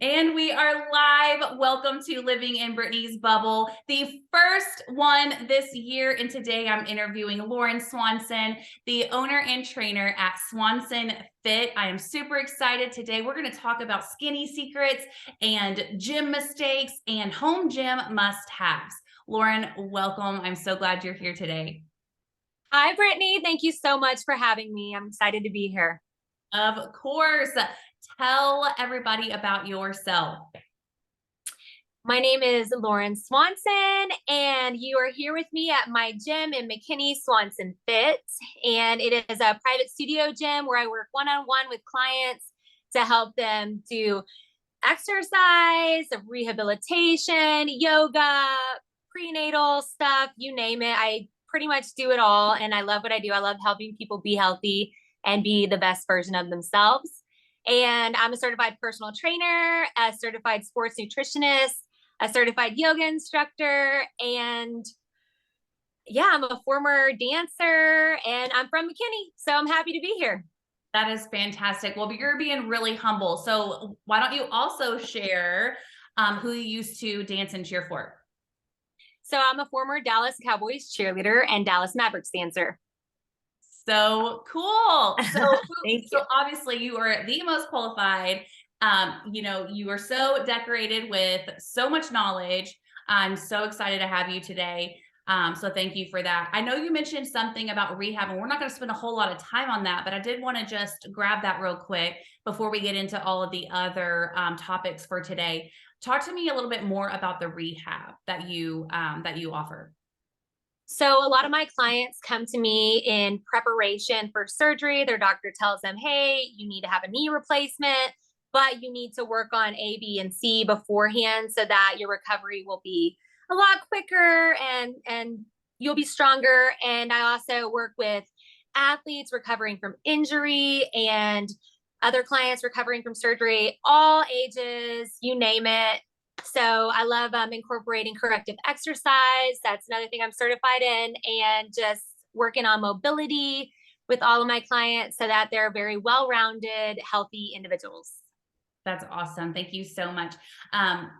And we are live. Welcome to Living in Brittney's Bubble, the first one this year. And today I'm interviewing Loren Swanson, the owner and trainer at Swanson Fit. I am super excited. Today we're going to talk about skinny secrets and gym mistakes and home gym must-haves. Loren, welcome. I'm so glad you're here today. Hi, Brittney. Thank you so much for having me. I'm excited to be here. Of course. Tell everybody about yourself. My name is Loren Swanson, and you are here with me at my gym in McKinney, Swanson Fit. And it is a private studio gym where I work one-on-one with clients to help them do exercise, rehabilitation, yoga, prenatal stuff, you name it. I pretty much do it all, and I love what I do. I love helping people be healthy and be the best version of themselves. And I'm a certified personal trainer, a certified sports nutritionist, a certified yoga instructor, and yeah, I'm a former dancer, and I'm from McKinney, so I'm happy to be here. That is fantastic. Well, you're being really humble. So why don't you also share who you used to dance and cheer for? So I'm a former Dallas Cowboys cheerleader and Dallas Mavericks dancer. So cool. Thank you. Obviously you are the most qualified. You are so decorated with so much knowledge. I'm so excited to have you today. So thank you for that. I know you mentioned something about rehab, and we're not going to spend a whole lot of time on that, but I did want to just grab that real quick before we get into all of the other topics for today. Talk to me a little bit more about the rehab that you offer. So a lot of my clients come to me in preparation for surgery. Their doctor tells them, hey, you need to have a knee replacement, but you need to work on A, B, and C beforehand so that your recovery will be a lot quicker and you'll be stronger. And I also work with athletes recovering from injury and other clients recovering from surgery, all ages, you name it. So I love incorporating corrective exercise. That's another thing I'm certified in, and just working on mobility with all of my clients so that they're very well-rounded, healthy individuals. That's awesome. Thank you so much.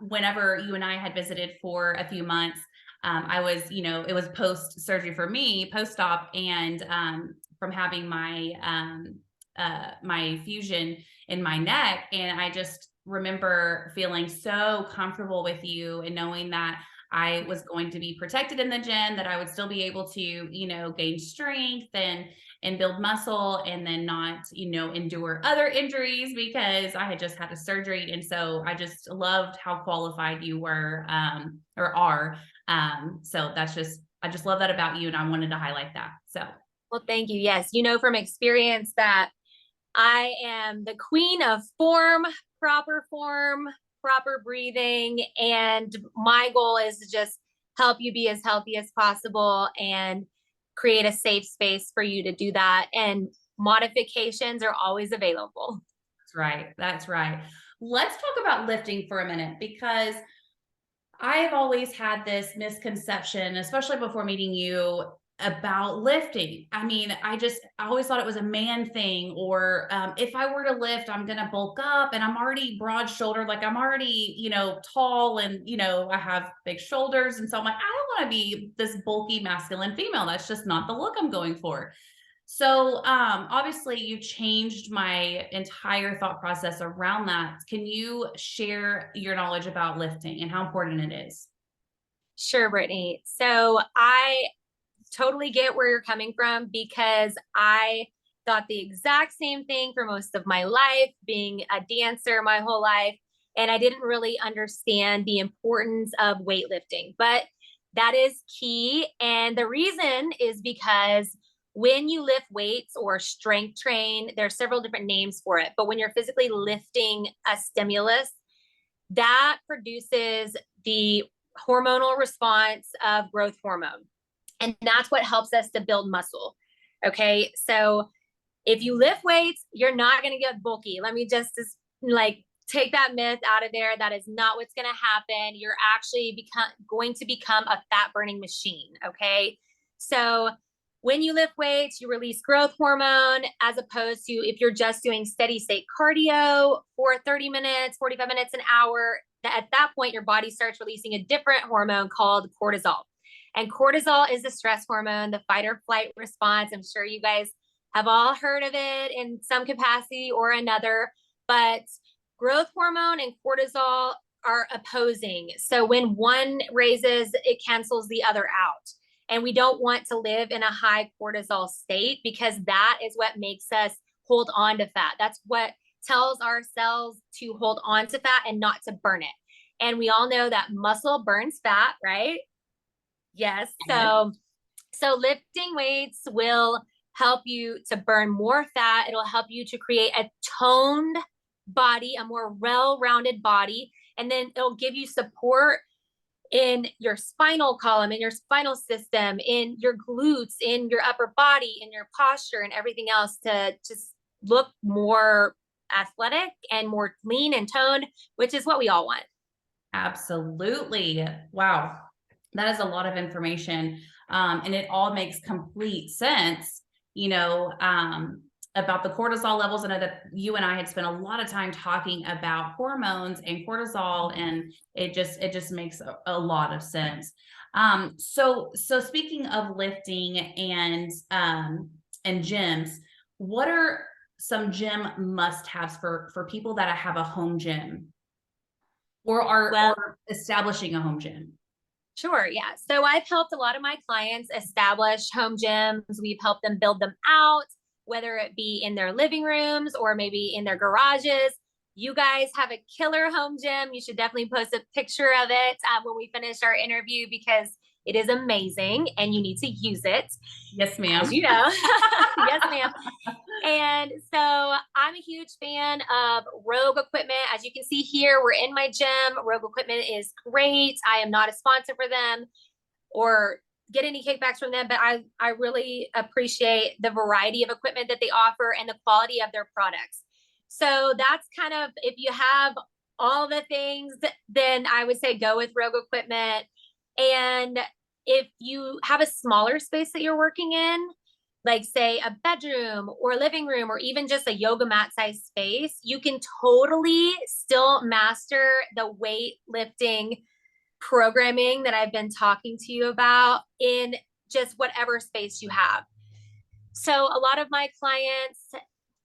Whenever you and I had visited for a few months, I was, it was post-surgery for me, post-op, and from having my fusion in my neck. And I just remember feeling so comfortable with you and knowing that I was going to be protected in the gym, that I would still be able to, gain strength and build muscle, and then not, endure other injuries because I had just had a surgery. And so I just loved how qualified you were, or are. So I just love that about you. And I wanted to highlight that. So. Well, thank you. Yes. You know, from experience that I am the queen of form, proper breathing. And my goal is to just help you be as healthy as possible and create a safe space for you to do that. And modifications are always available. That's right. That's right. Let's talk about lifting for a minute, because I've always had this misconception, especially before meeting you, about lifting. I mean, I always thought it was a man thing, or if I were to lift, I'm going to bulk up, and I'm already broad shouldered. Like I'm already, tall, and, I have big shoulders. And so I'm like, I don't want to be this bulky masculine female. That's just not the look I'm going for. So obviously you changed my entire thought process around that. Can you share your knowledge about lifting and how important it is? Sure, Brittney. So I totally get where you're coming from, because I thought the exact same thing for most of my life, being a dancer my whole life. And I didn't really understand the importance of weightlifting, but that is key. And the reason is because when you lift weights or strength train, there are several different names for it. But when you're physically lifting a stimulus, that produces the hormonal response of growth hormone. And that's what helps us to build muscle. Okay. So if you lift weights, you're not going to get bulky. Let me just take that myth out of there. That is not what's going to happen. You're actually going to become a fat burning machine. Okay. So when you lift weights, you release growth hormone, as opposed to if you're just doing steady state cardio for 30 minutes, 45 minutes, an hour, at that point, your body starts releasing a different hormone called cortisol. And cortisol is the stress hormone, the fight or flight response. I'm sure you guys have all heard of it in some capacity or another, but growth hormone and cortisol are opposing. So when one raises, it cancels the other out. And we don't want to live in a high cortisol state, because that is what makes us hold on to fat. That's what tells our cells to hold on to fat and not to burn it. And we all know that muscle burns fat, right? Yes. So lifting weights will help you to burn more fat. It'll help you to create a toned body, a more well-rounded body. And then it'll give you support in your spinal column, in your spinal system, in your glutes, in your upper body, in your posture, and everything else, to just look more athletic and more lean and toned, which is what we all want. Absolutely. Wow. That is a lot of information. And it all makes complete sense, about the cortisol levels. I know that you and I had spent a lot of time talking about hormones and cortisol, and it just makes a lot of sense. So speaking of lifting and gyms, what are some gym must-haves for people that have a home gym or are establishing a home gym? Sure. Yeah. So I've helped a lot of my clients establish home gyms. We've helped them build them out, whether it be in their living rooms or maybe in their garages. You guys have a killer home gym. You should definitely post a picture of it when we finish our interview, because it is amazing and you need to use it. Yes, ma'am. As you know. Yes, ma'am. And so I'm a huge fan of Rogue equipment. As you can see here, we're in my gym. Rogue equipment is great. I am not a sponsor for them or get any kickbacks from them, but I really appreciate the variety of equipment that they offer and the quality of their products. So that's kind of, if you have all the things, then I would say go with Rogue equipment. And if you have a smaller space that you're working in, like say a bedroom or living room, or even just a yoga mat size space, you can totally still master the weightlifting programming that I've been talking to you about in just whatever space you have. So a lot of my clients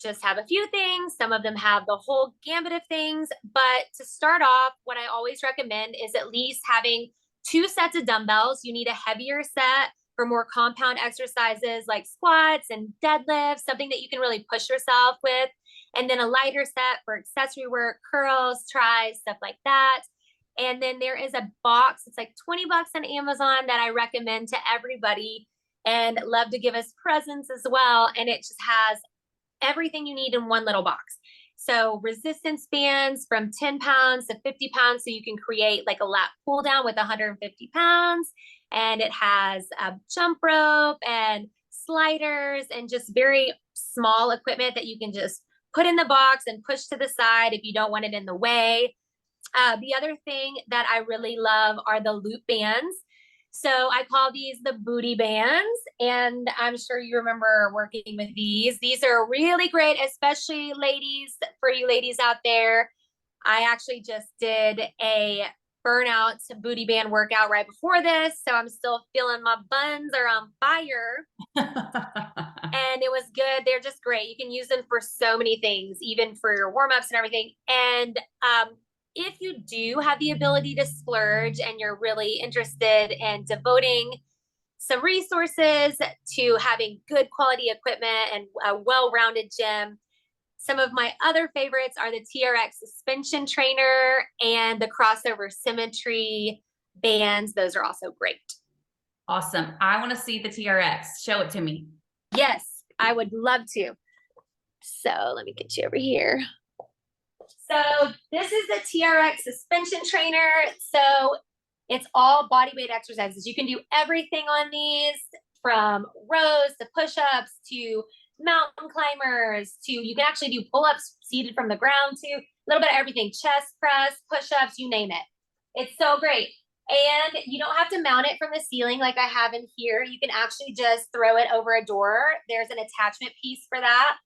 just have a few things. Some of them have the whole gambit of things. But to start off, what I always recommend is at least having 2 sets of dumbbells. You need a heavier set for more compound exercises like squats and deadlifts, something that you can really push yourself with. And then a lighter set for accessory work, curls, tries, stuff like that. And then there is a box, it's like $20 on Amazon, that I recommend to everybody and love to give as presents as well. And it just has everything you need in one little box. So resistance bands from 10 pounds to 50 pounds. So you can create like a lat pull down with 150 pounds. And it has a jump rope and sliders and just very small equipment that you can just put in the box and push to the side if you don't want it in the way. The other thing that I really love are the loop bands. So I call these the booty bands, and I'm sure you remember working with these. These are really great, especially ladies, for you ladies out there. I actually just did a burnout booty band workout right before this, so I'm still feeling my buns are on fire. And it was good. They're just great. You can use them for so many things, even for your warm-ups and everything. And if you do have the ability to splurge and you're really interested in devoting some resources to having good quality equipment and a well-rounded gym, some of my other favorites are the TRX suspension trainer and the crossover symmetry bands. Those are also great. Awesome. I want to see the TRX. Show it to me. Yes, I would love to. So let me get you over here. So this is the TRX suspension trainer. So it's all body weight exercises. You can do everything on these, from rows to push-ups to mountain climbers to, you can actually do pull-ups seated from the ground to a little bit of everything, chest press, push-ups, you name it. It's so great. And you don't have to mount it from the ceiling like I have in here. You can actually just throw it over a door. There's an attachment piece for that.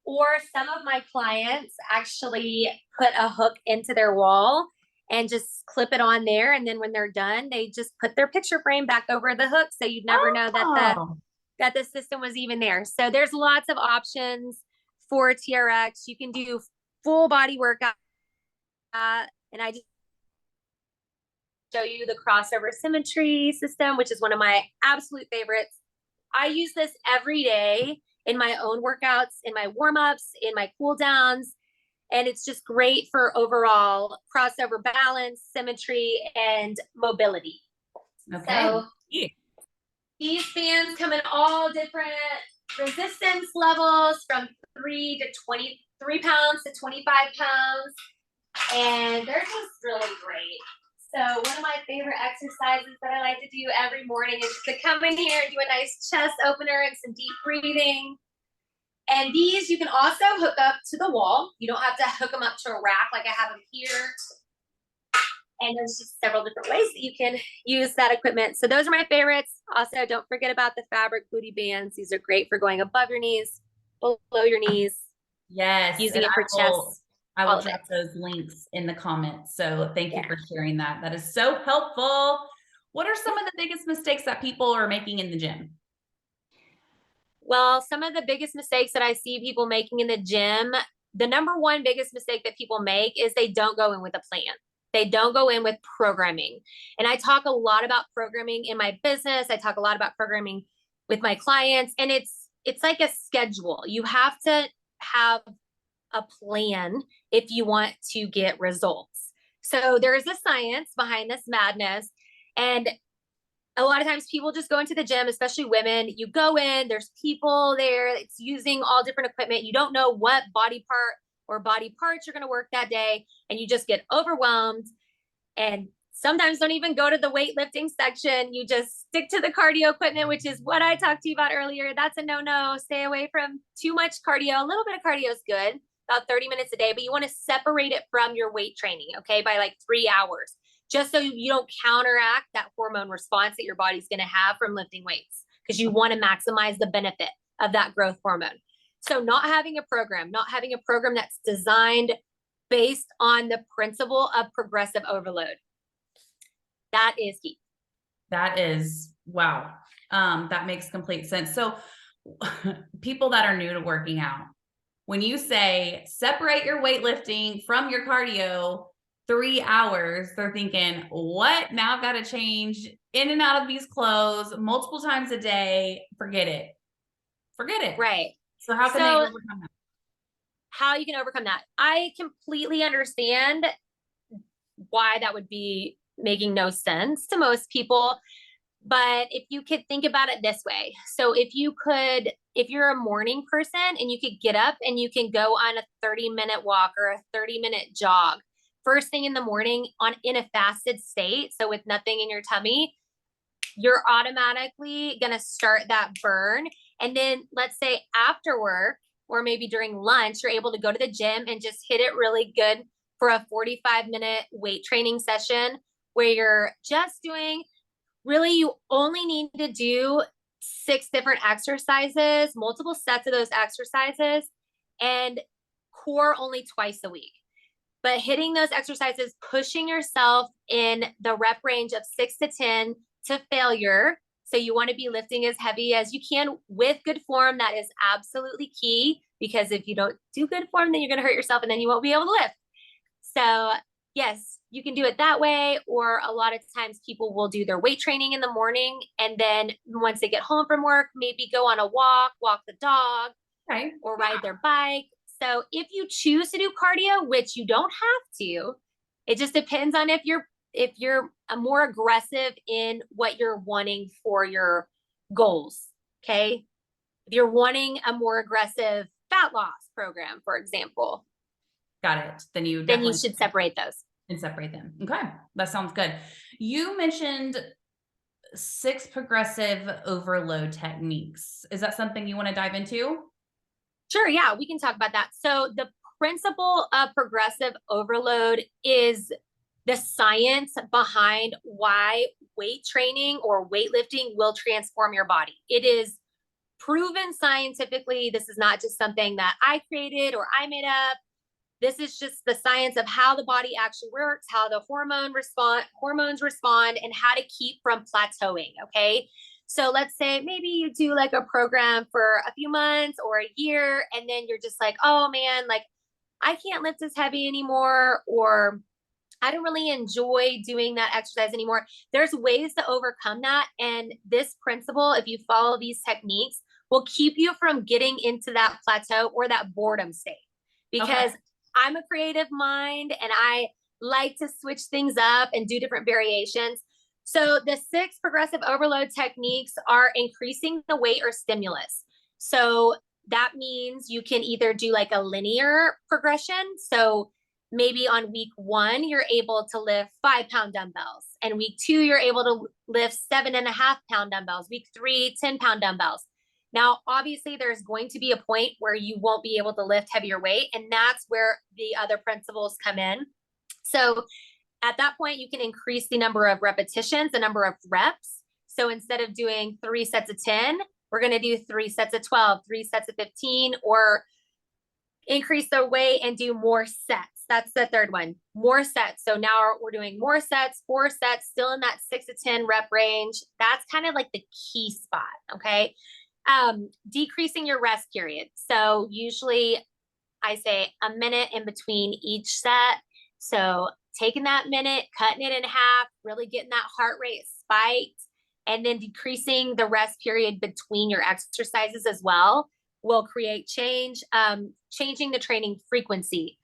Or some of my clients actually put a hook into their wall and just clip it on there. And then when they're done, they just put their picture frame back over the hook. So you'd never know that the system was even there. So there's lots of options for TRX. You can do full body workout. And I just show you the crossover symmetry system, which is one of my absolute favorites. I use this every day in my own workouts, in my warm-ups, in my cool downs. And it's just great for overall crossover balance, symmetry, and mobility. Okay. So these bands come in all different resistance levels from 3 pounds to 25 pounds. And they're just really great. So one of my favorite exercises that I like to do every morning is to come in here and do a nice chest opener and some deep breathing. And these you can also hook up to the wall. You don't have to hook them up to a rack like I have them here. And there's just several different ways that you can use that equipment. So those are my favorites. Also, don't forget about the fabric booty bands. These are great for going above your knees, below your knees. Yes. Using it for chest. I will drop those links in the comments. So thank you for sharing that. That is so helpful. What are some of the biggest mistakes that people are making in the gym? Well, some of the biggest mistakes that I see people making in the gym, the number one biggest mistake that people make is they don't go in with a plan. They don't go in with programming. And I talk a lot about programming in my business. I talk a lot about programming with my clients, and it's like a schedule. You have to have a plan if you want to get results. So there is a science behind this madness. And a lot of times people just go into the gym, especially women. You go in, there's people there. It's using all different equipment. You don't know what body part or body parts you're going to work that day. And you just get overwhelmed and sometimes don't even go to the weightlifting section. You just stick to the cardio equipment, which is what I talked to you about earlier. That's a no-no. Stay away from too much cardio. A little bit of cardio is good, about 30 minutes a day, but you want to separate it from your weight training, okay, by like 3 hours, just so you don't counteract that hormone response that your body's going to have from lifting weights, because you want to maximize the benefit of that growth hormone. So not having a program that's designed based on the principle of progressive overload. That is key. That is, wow. That makes complete sense. So people that are new to working out, when you say separate your weightlifting from your cardio 3 hours, they're thinking, what? Now I've got to change in and out of these clothes multiple times a day. Forget it. Right. So how can they overcome that? How you can overcome that? I completely understand why that would be making no sense to most people. But if you could think about it this way. So if you're a morning person and you could get up and you can go on a 30-minute walk or a 30-minute jog first thing in the morning in a fasted state, so with nothing in your tummy, you're automatically going to start that burn. And then let's say after work or maybe during lunch, you're able to go to the gym and just hit it really good for a 45-minute weight training session where you're just doing, really, you only need to do 6 different exercises, multiple sets of those exercises, and core only twice a week. But hitting those exercises, pushing yourself in the rep range of 6 to 10 to failure. So you want to be lifting as heavy as you can with good form. That is absolutely key, because if you don't do good form, then you're going to hurt yourself and then you won't be able to lift. So yes, you can do it that way. Or a lot of times people will do their weight training in the morning. And then once they get home from work, maybe go on a walk the dog, right, or ride their bike. So if you choose to do cardio, which you don't have to, it just depends on if you're more aggressive in what you're wanting for your goals. Okay. If you're wanting a more aggressive fat loss program, for example. Got it. Then you should separate those. And separate them. Okay. That sounds good. You mentioned 6 progressive overload techniques. Is that something you want to dive into? Sure. Yeah, we can talk about that. So the principle of progressive overload is the science behind why weight training or weightlifting will transform your body. It is proven scientifically. This is not just something that I created or I made up. This is just the science of how the body actually works, how the hormones respond, and how to keep from plateauing. Okay. So let's say maybe you do like a program for a few months or a year, and then you're just like, oh man, like I can't lift as heavy anymore, or I don't really enjoy doing that exercise anymore. There's ways to overcome that. And this principle, if you follow these techniques, will keep you from getting into that plateau or that boredom state. Because Okay. I'm a creative mind and I like to switch things up and do different variations. So the 6 progressive overload techniques are increasing the weight or stimulus. So that means you can either do like a linear progression. So maybe on week 1, you're able to lift 5-pound dumbbells. And week 2, you're able to lift 7.5-pound dumbbells. Week 3, 10-pound dumbbells. Now, obviously, there's going to be a point where you won't be able to lift heavier weight, and that's where the other principles come in. So at that point, you can increase the number of repetitions, the number of reps. So instead of doing 3 sets of 10, we're going to do 3 sets of 12, 3 sets of 15, or increase the weight and do more sets. That's the third one, more sets. So now we're doing more sets, 4 sets, still in that 6 to 10 rep range. That's kind of like the key spot. Okay. Decreasing your rest period. So usually I say a minute in between each set. So taking that minute, cutting it in half, really getting that heart rate spiked, and then decreasing the rest period between your exercises as well will create change. Changing the training frequency,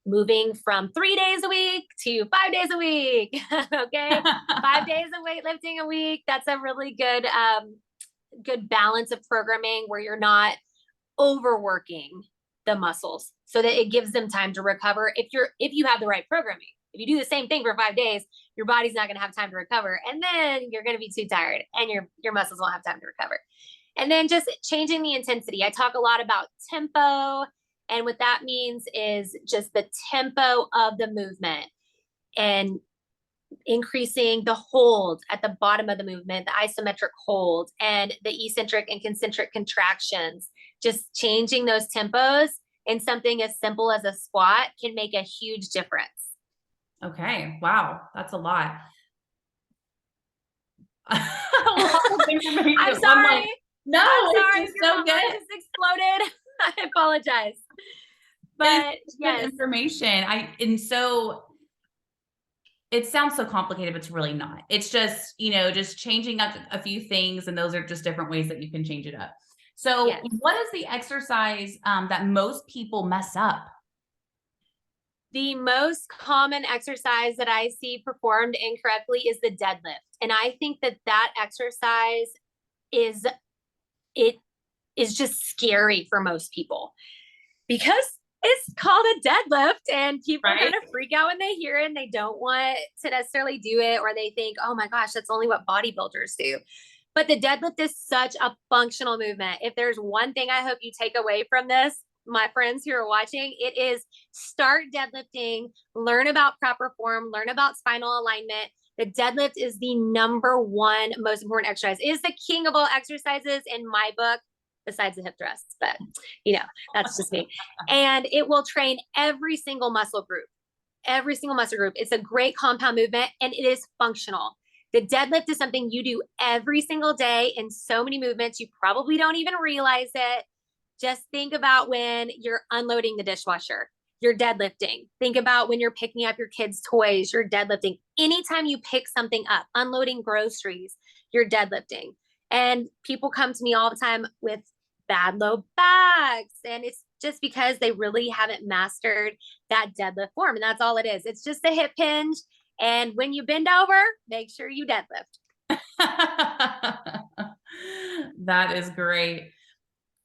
moving from 3 days a week to 5 days a week. Okay. 5 days of weightlifting a week. That's a really good balance of programming where you're not overworking the muscles so that it gives them time to recover. If you have the right programming, if you do the same thing for 5 days, your body's not going to have time to recover. And then you're going to be too tired and your muscles won't have time to recover. And then just changing the intensity. I talk a lot about tempo. And what that means is just the tempo of the movement and increasing the hold at the bottom of the movement, the isometric hold, and the eccentric and concentric contractions. Just changing those tempos in something as simple as a squat can make a huge difference. Okay. Wow. That's a lot. A lot of information. I'm sorry. No, I'm sorry it's if just your so heart good. just exploded. I apologize. But It's good yes, information. And so it sounds so complicated, but it's really not. It's just, just changing up a few things, and those are just different ways that you can change it up. So, yes. what is the exercise that most people mess up? The most common exercise that I see performed incorrectly is the deadlift. And I think that exercise is just scary for most people because it's called a deadlift and people Right? kind of freak out when they hear it and they don't want to necessarily do it, or they think, oh my gosh, that's only what bodybuilders do. But the deadlift is such a functional movement. If there's one thing I hope you take away from this, my friends who are watching, it is start deadlifting, learn about proper form, learn about spinal alignment. The deadlift is the #1 most important exercise. It is the king of all exercises in my book, besides the hip thrusts, but that's just me. And it will train every single muscle group. Every single muscle group. It's a great compound movement and it is functional. The deadlift is something you do every single day in so many movements. You probably don't even realize it. Just think about when you're unloading the dishwasher, you're deadlifting. Think about when you're picking up your kids' toys, you're deadlifting. Anytime you pick something up, unloading groceries, you're deadlifting. And people come to me all the time with bad low backs. And it's just because they really haven't mastered that deadlift form. And that's all it is. It's just a hip hinge. And when you bend over, make sure you deadlift. That is great.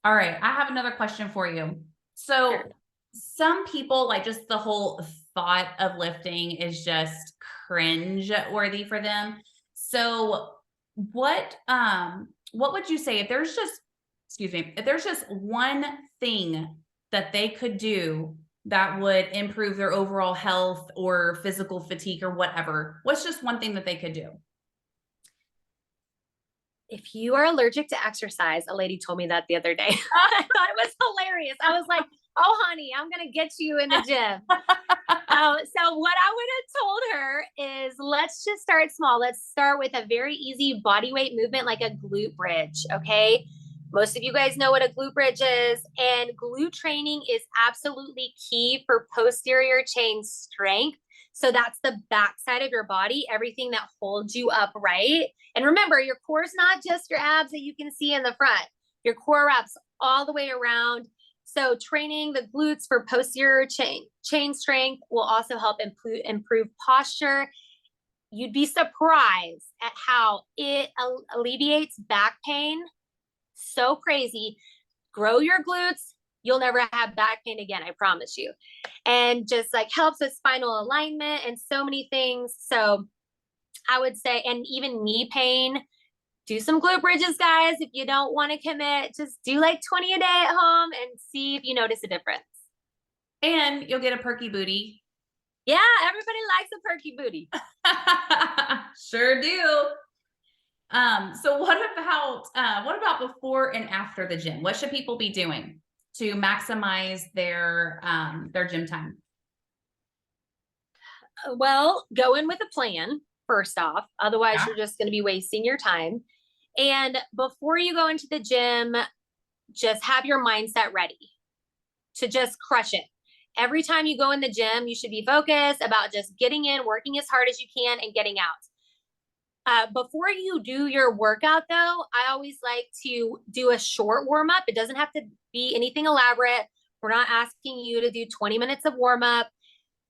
All right. I have another question for you. So, Sure. some people, like, just the whole thought of lifting is just cringe worthy for them. So, what would you say if there's just, excuse me, if there's just one thing that they could do that would improve their overall health or physical fatigue or whatever? What's just one thing that they could do? If you are allergic to exercise, a lady told me that the other day. I thought it was hilarious. I was like, oh, honey, I'm going to get you in the gym. So what I would have told her is let's just start small. Let's start with a very easy body weight movement like a glute bridge. Okay. Most of you guys know what a glute bridge is, and glute training is absolutely key for posterior chain strength. So that's the back side of your body, everything that holds you upright. And remember, your core is not just your abs that you can see in the front. Your core wraps all the way around. So training the glutes for posterior chain strength will also help improve posture. You'd be surprised at how it alleviates back pain. So crazy. Grow your glutes. You'll never have back pain again, I promise you. And just like helps with spinal alignment and so many things. So I would say, and even knee pain, do some glute bridges, guys. If you don't want to commit, just do like 20 a day at home and see if you notice a difference. And you'll get a perky booty. Yeah, everybody likes a perky booty. Sure do. So what about before and after the gym? What should people be doing to maximize their gym time? Well, go in with a plan first off. Otherwise, Yeah. you're just going to be wasting your time. And before you go into the gym, just have your mindset ready to just crush it. Every time you go in the gym, you should be focused about just getting in, working as hard as you can, and getting out. Before you do your workout, though, I always like to do a short warm up. It doesn't have to be anything elaborate. We're not asking you to do 20 minutes of warm up,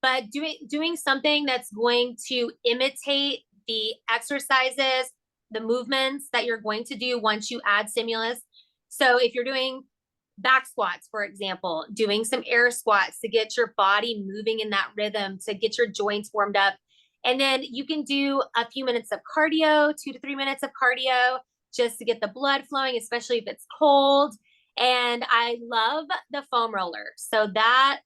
but doing something that's going to imitate the exercises, the movements that you're going to do once you add stimulus. So if you're doing back squats, for example, doing some air squats to get your body moving in that rhythm, to get your joints warmed up. And then you can do a few minutes of cardio, 2 to 3 minutes of cardio, just to get the blood flowing, especially if it's cold. And I love the foam roller. So that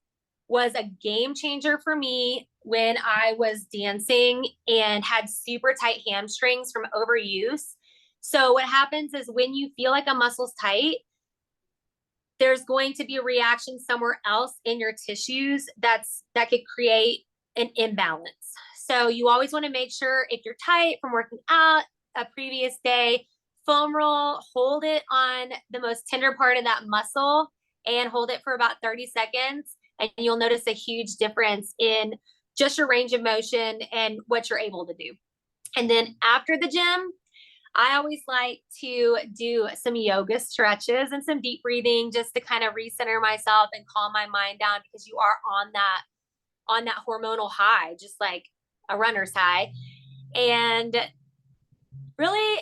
was a game changer for me when I was dancing and had super tight hamstrings from overuse. So what happens is when you feel like a muscle's tight, there's going to be a reaction somewhere else in your tissues that could create an imbalance. So you always want to make sure if you're tight from working out a previous day, foam roll, hold it on the most tender part of that muscle and hold it for about 30 seconds. And you'll notice a huge difference in just your range of motion and what you're able to do. And then after the gym, I always like to do some yoga stretches and some deep breathing just to kind of recenter myself and calm my mind down, because you are on that hormonal high, just like a runner's high. And really,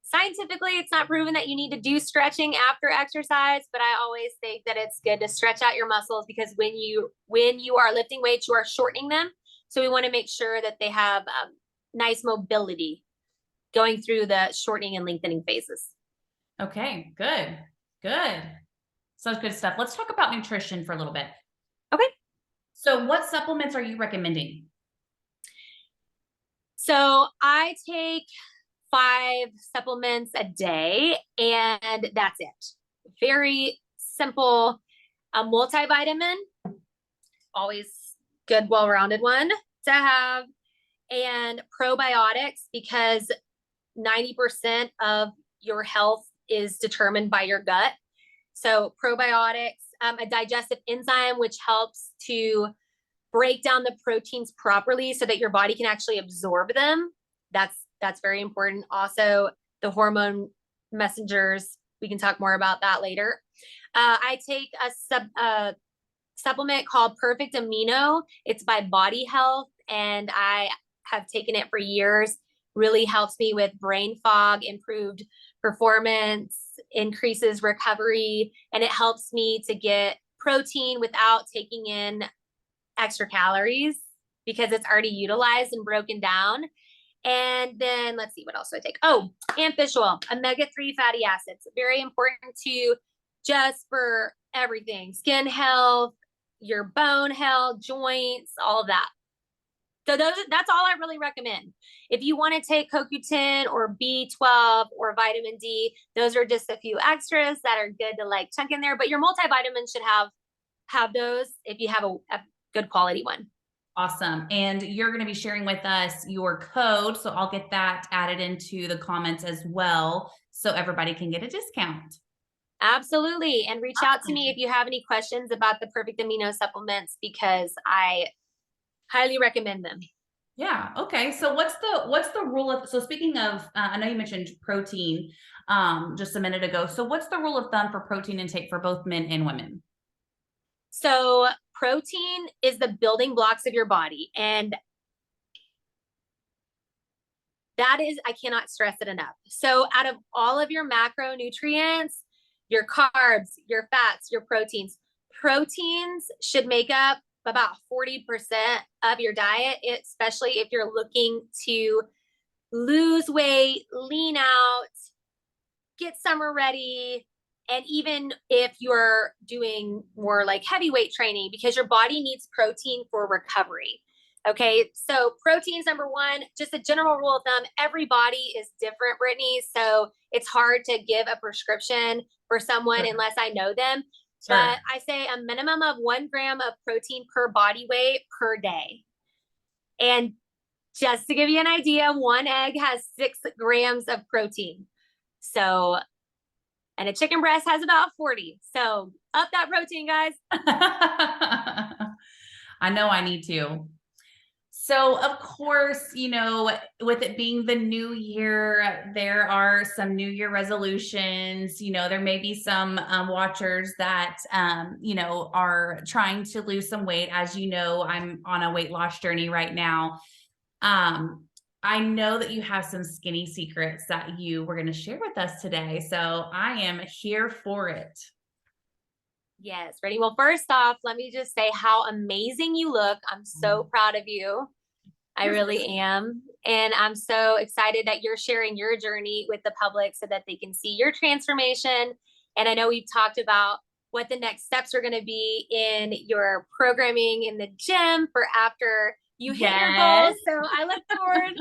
scientifically, it's not proven that you need to do stretching after exercise, but I always think that it's good to stretch out your muscles, because when you are lifting weights, you are shortening them. So we want to make sure that they have nice mobility going through the shortening and lengthening phases. Okay, good. Sounds good stuff. Let's talk about nutrition for a little bit. Okay. So what supplements are you recommending? So I take 5 supplements a day, and that's it. Very simple. A multivitamin, always good, well-rounded one to have, and probiotics, because 90% of your health is determined by your gut. So probiotics, a digestive enzyme, which helps to break down the proteins properly so that your body can actually absorb them. That's very important. Also, the hormone messengers, we can talk more about that later. I take a supplement called Perfect Amino. It's by Body Health, and I have taken it for years. Really helps me with brain fog, improved performance, increases recovery, and it helps me to get protein without taking in extra calories because it's already utilized and broken down. And then let's see, what else do I take? Oh, and fish oil, omega-3 fatty acids. Very important to just for everything, skin health, your bone health, joints, all of that. So that's all I really recommend. If you want to take CoQ10 or B12 or vitamin D, those are just a few extras that are good to like chunk in there. But your multivitamin should have those if you have a good quality one. Awesome. And you're going to be sharing with us your code. So I'll get that added into the comments as well, so everybody can get a discount. Absolutely. And reach out to me if you have any questions about the Perfect Amino supplements, because I highly recommend them. Yeah. Okay. So what's the rule of, so speaking of, I know you mentioned protein, just a minute ago. So what's the rule of thumb for protein intake for both men and women? So protein is the building blocks of your body. And that is, I cannot stress it enough. So out of all of your macronutrients, your carbs, your fats, your proteins should make up about 40% of your diet, especially if you're looking to lose weight, lean out, get summer ready. And even if you're doing more like heavyweight training, because your body needs protein for recovery. Okay, so protein's number one. Just a general rule of thumb, every body is different, Brittney. So it's hard to give a prescription for someone unless I know them. Sure. But I say a minimum of 1 gram of protein per body weight per day. And just to give you an idea, 1 egg has 6 grams of protein. So, and a chicken breast has about 40. So up that protein, guys. I know I need to. So of course, you know, with it being the new year, there are some new year resolutions. You know, there may be some watchers that, you know, are trying to lose some weight. As you know, I'm on a weight loss journey right now. I know that you have some skinny secrets that you were going to share with us today. So I am here for it. Yes, ready. Well, first off, let me just say how amazing you look. I'm so proud of you. I really am. And I'm so excited that you're sharing your journey with the public so that they can see your transformation. And I know we've talked about what the next steps are going to be in your programming in the gym for after you hit your goals. So I look forward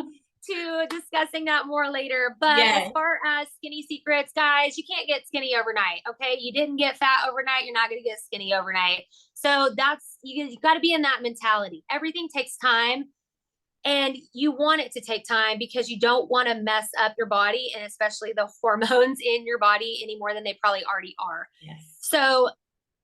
to discussing that more later. But as far as skinny secrets, guys, you can't get skinny overnight. Okay. You didn't get fat overnight. You're not going to get skinny overnight. So that's, you got to be in that mentality. Everything takes time. And you want it to take time because you don't want to mess up your body, and especially the hormones in your body any more than they probably already are. Yes. So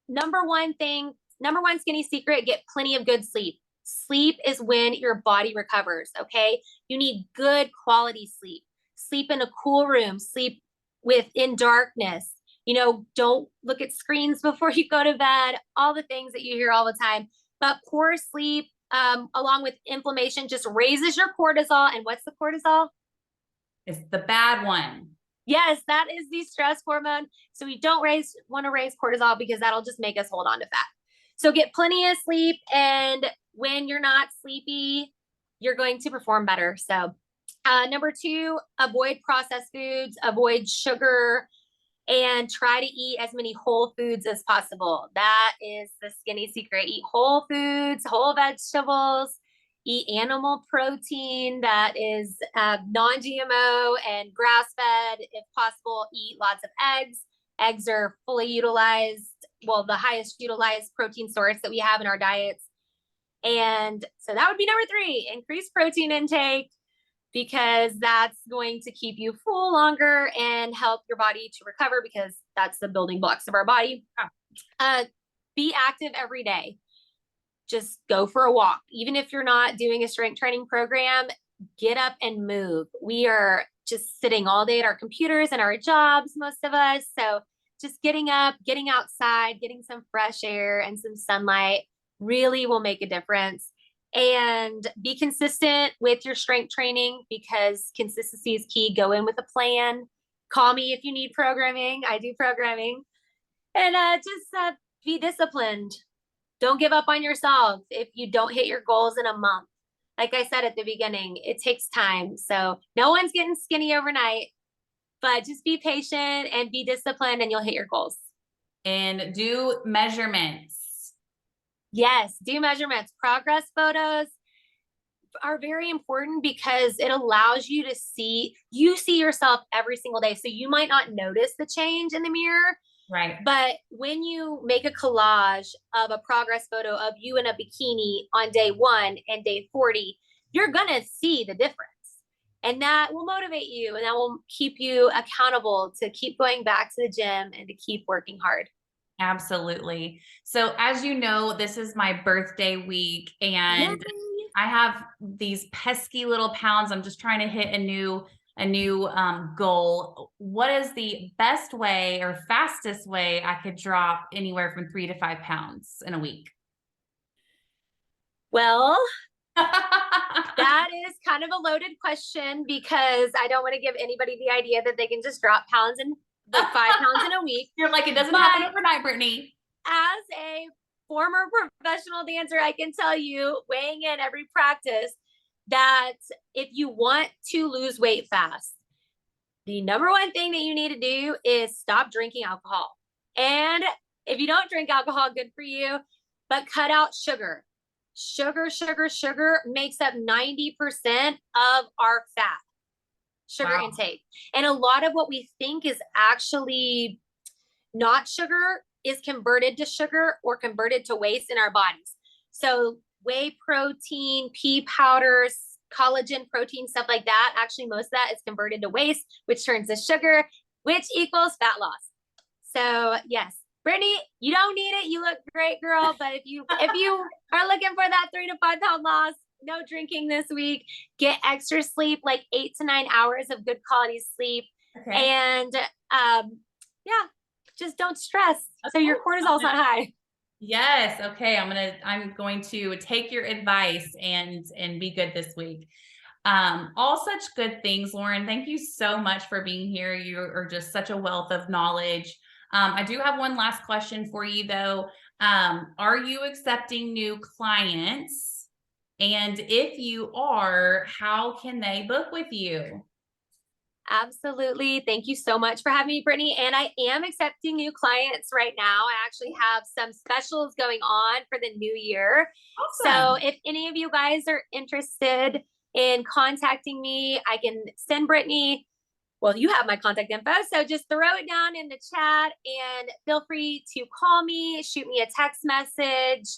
number one skinny secret, get plenty of good sleep. Sleep is when your body recovers. Okay. You need good quality sleep. Sleep in a cool room, sleep in darkness. You know, don't look at screens before you go to bed, all the things that you hear all the time. But poor sleep, along with inflammation, just raises your cortisol. And what's the cortisol? It's the bad one. Yes, that is the stress hormone. So we don't want to raise cortisol because that'll just make us hold on to fat. So get plenty of sleep. And when you're not sleepy, you're going to perform better. So number 2, avoid processed foods, avoid sugar, and try to eat as many whole foods as possible. That is the skinny secret. Eat whole foods, whole vegetables, eat animal protein that is non-GMO and grass-fed. If possible, eat lots of eggs. Eggs are fully utilized, well, the highest utilized protein source that we have in our diets. And so that would be number 3, increase protein intake, because that's going to keep you full longer and help your body to recover, because that's the building blocks of our body. Be active every day. Just go for a walk. Even if you're not doing a strength training program, get up and move. We are just sitting all day at our computers and our jobs, most of us. So just getting up, getting outside, getting some fresh air and some sunlight really will make a difference. And be consistent with your strength training, because consistency is key. Go in with a plan. Call me if you need programming. I do programming. And just be disciplined. Don't give up on yourself if you don't hit your goals in a month. Like I said at the beginning, it takes time. So no one's getting skinny overnight, but just be patient and be disciplined and you'll hit your goals. And do measurements. Yes, do measurements. Progress photos are very important because it allows you to see yourself every single day. So you might not notice the change in the mirror, Right. but when you make a collage of a progress photo of you in a bikini on day 1 and day 40, you're going to see the difference. And that will motivate you and that will keep you accountable to keep going back to the gym and to keep working hard. Absolutely. So as you know, this is my birthday week Yay! and I have these pesky little pounds. I'm just trying to hit a new goal. What is the best way or fastest way I could drop anywhere from 3 to 5 pounds in a week? Well, that is kind of a loaded question because I don't want to give anybody the idea that they can just drop pounds and like 5 pounds in a week. You're like, it doesn't But happen overnight, Brittney. as a former professional dancer, I can tell you, weighing in every practice, that if you want to lose weight fast, the number one thing that you need to do is stop drinking alcohol. And if you don't drink alcohol, good for you, but cut out sugar. Sugar makes up 90% of our fat, sugar Wow. intake. And a lot of what we think is actually not sugar is converted to sugar or converted to waste in our bodies. So whey protein, pea powders, collagen protein, stuff like that. Actually, most of that is converted to waste, which turns to sugar, which equals fat loss. So yes, Brittney, you don't need it. You look great, girl. But if you are looking for that 3 to 5 pound loss, no drinking this week. Get extra sleep, like 8 to 9 hours of good quality sleep. Okay. And yeah, just don't stress. So your cortisol's not high. Yes. Okay. I'm going to take your advice and be good this week. All such good things, Loren. Thank you so much for being here. You are just such a wealth of knowledge. I do have one last question for you though. Are you accepting new clients? And if you are, how can they book with you? Absolutely. Thank you so much for having me, Brittney. And I am accepting new clients right now. I actually have some specials going on for the new year. So Awesome. if any of you guys are interested in contacting me, I can send Brittney. Well, you have my contact info. So just throw it down in the chat and feel free to call me, shoot me a text message,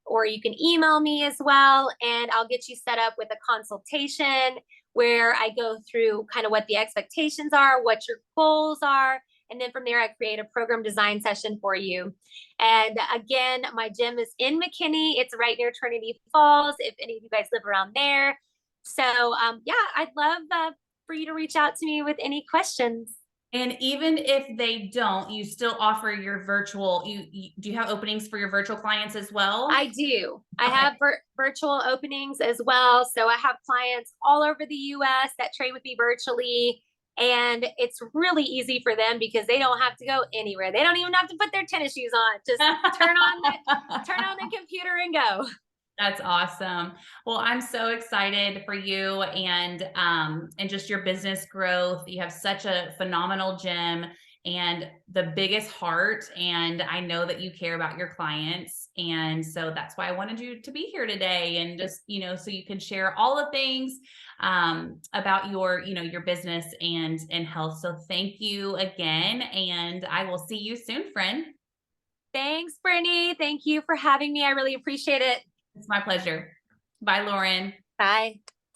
or you can email me as well. And I'll get you set up with a consultation where I go through kind of what the expectations are, what your goals are. And then from there, I create a program design session for you. And again, my gym is in McKinney. It's right near Trinity Falls, if any of you guys live around there. So yeah, I'd love for you to reach out to me with any questions. And even if they don't, you still offer your virtual, do you have openings for your virtual clients as well? I do. I Okay. have virtual openings as well. So I have clients all over the US that train with me virtually. And it's really easy for them because they don't have to go anywhere. They don't even have to put their tennis shoes on. Just turn on the computer and go. That's awesome. Well, I'm so excited for you and just your business growth. You have such a phenomenal gym and the biggest heart, and I know that you care about your clients. And so that's why I wanted you to be here today and just, so you can share all the things about your business and health. So thank you again, and I will see you soon, friend. Thanks, Brittney. Thank you for having me. I really appreciate it. It's my pleasure. Bye, Loren. Bye.